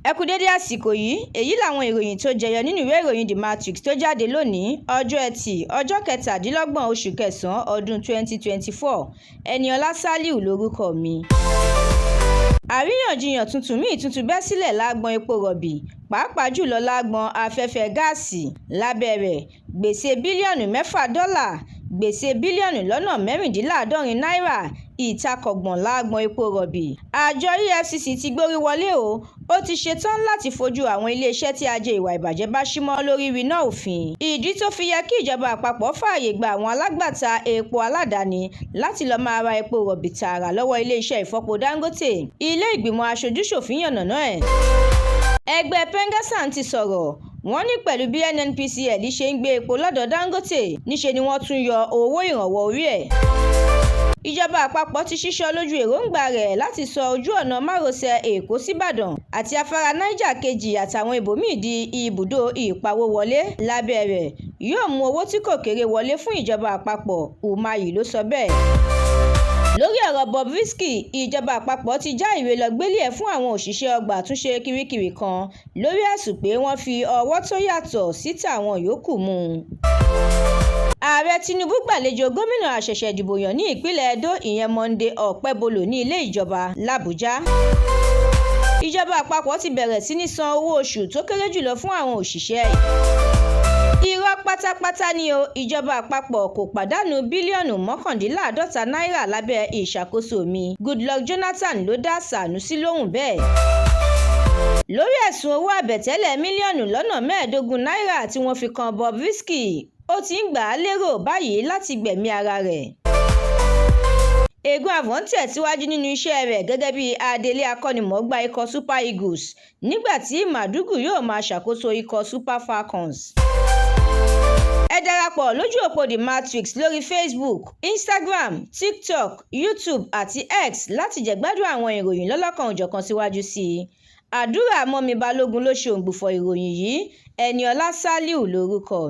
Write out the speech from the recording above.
Ẹ kú dédé àsìkò yìí, èyí làwọn ìròyìn tó jẹyọ nínú ìwé ìròyìn The Matrix tó jáde lónìí ọjọ́ Ẹtì ọjọ́ 17 oṣù kẹsàn-án ọdún 2024. Ẹniọlá Sálíù lórúkọ mi. Àríyànjiyàn tuntun míì tún bẹ́ sílẹ̀ lágbọn epo rọ̀bì, pàápàá jùlọ lágbọn afẹ́fẹ́ gáàsì. Lábẹ́ rẹ̀, gbèsè bílíọ̀nù $6, gbèsè bílíọ̀nù lọ́nà $16 ìtakọ̀gbọ̀n lágbọn epo rọ̀bì. Àjọ EFCC ti gbórí wọlé o, ó ti ṣetán láti fojú àwọn iléeṣẹ́ tí ajé ìwà ìbàjẹ́ bá símọ́ lórí winá òfin. Ìdí tó fi yẹ kí ìjọba àpapọ̀ fààyè gba àwọn alágbàtà epo aládàáni láti lọ́ọ́ máa ra epo rọ̀bì tààrà lọ́wọ́ iléeṣẹ́ ìfọpo Dangote. Ilé ìgbìmọ̀ aṣojú-ṣòfin yànnàná ẹ̀. Ẹgbẹ́ Pengassan ti sọ̀rọ̀, wọ́n ní pẹ̀lú bí NNPCL ṣe ń gbé epo lọ́dọ̀ Dangote, níṣe ni wọ́n tún yọ owó ìrànwọ́ orí ẹ̀. Ìjọba àpapọ̀ ti ṣíṣọ́ lójú èròǹgbà rẹ̀ láti sọ ojú ọ̀nà márosẹ̀ Èkó síbàdàn àti afárá Niger kejì àtàwọn ibòmíì di ibùdó ìpawówọlé. Lábẹ́ rẹ̀, yóò mú owó tí kò kéré wọlé fún ìjọba àpapọ̀. Umahi ló sọ bẹ́ẹ̀. Lórí ọ̀rọ̀ Bobrisky, ìjọba àpapọ̀ ti já ìwé lọ gbélé ẹ̀ fún àwọn òṣìṣẹ́ ọgbà àtúnṣe Kirikiri kan lórí ẹ̀sùn pé wọ́n fi ọwọ́ tó yàtọ̀ sí tàwọn yòókù mú un. Ààrẹ Tinubu gbàlejò gómìnà àṣẹ̀ṣẹ̀dìbò yàn ní ìpínlẹ̀ Edo ìyẹn Monday Ọ̀pẹ́bolò ní ilé ìjọba l'Àbújá. Ìjọba àpapọ̀ ti bẹ̀rẹ̀ sí ní san owó oṣù tó kéré jùlọ fún àwọn òṣìṣẹ́. Irọ́ pátápátá ni o, ìjọba àpapọ̀ kò pàdánù bílíọ̀nù $51 lábẹ́ ìṣàkóso mi. Goodluck Jonathan ló dá Sànúsí lóhùn bẹ́ẹ̀. Lórí ẹ̀sùn owó àbẹ̀tẹ́lẹ̀ mílíọ̀nù lọ́nà $15 tí wọ́n fi kan Bobrisky, ó ti ń gbà á lérò báyìí láti gbẹ̀mí ara rẹ̀. Egun Avon tẹ̀síwájú nínú iṣẹ́ rẹ̀ gẹ́gẹ́ bí adelé akọ́nimọ̀ọ́gbá ikọ̀ Super Eagles nígbà tí Madugu yóò máa ṣàkóso ikọ̀ Super Falcons. Ẹ darapọ̀ lójú òpó The Matrix lórí Facebook, Instagram, TikTok, YouTube àti X láti jẹ̀gbádùn àwọn ìròyìn lọ́lọ́kan-ò-jọ̀kan síwájú sí i. Àdúrà mọ́mi Balógun ló ṣe òǹgbùfọ̀ ìròyìn yìí. Ẹniọlá Sálíù lórúkọ mi.